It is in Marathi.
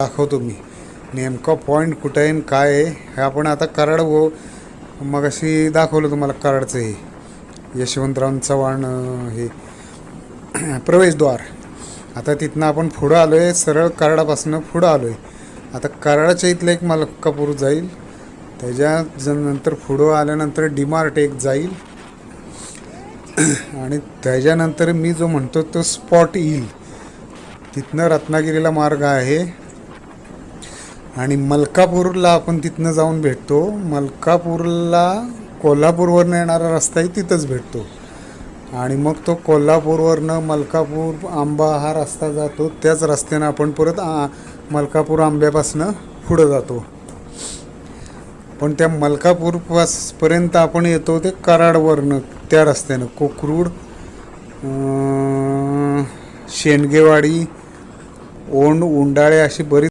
दाखवतो मी नेमका पॉईंट कुठं आहे आणि काय आहे. हे आपण आता कराड मग अशी दाखवलं तुम्हाला कराडचं हे यशवंतराव चव्हाण हे प्रवेशद्वार. आता तिथनं आपण पुढं आलो आहे, सरळ कराडापासून पुढं आलो आहे. आता कराडाच्या इथलं एक मलकापूर जाईल, त्याच्यानंतर पुढं आल्यानंतर डीमार्ट एक जाईल आणि त्याच्यानंतर मी जो म्हणतो तो स्पॉट येईल. तिथनं रत्नागिरीला मार्ग आहे आणि मलकापूरला आपण तिथनं जाऊन भेटतो. मलकापूरला कोल्हापूरवरनं येणारा रस्ताही तिथंच भेटतो आणि मग तो कोल्हापूरवरनं मलकापूर आंबा हा रस्ता जातो. त्याच रस्त्यानं आपण परत मलकापूर आंब्यापासनं पुढं जातो. पण त्या मलकापूरपर्यंत आपण येतो ते कराडवरनं त्या रस्त्यानं. कोकरूड, शेंडगेवाडी, ओंड, उंडाळे अशी बरीच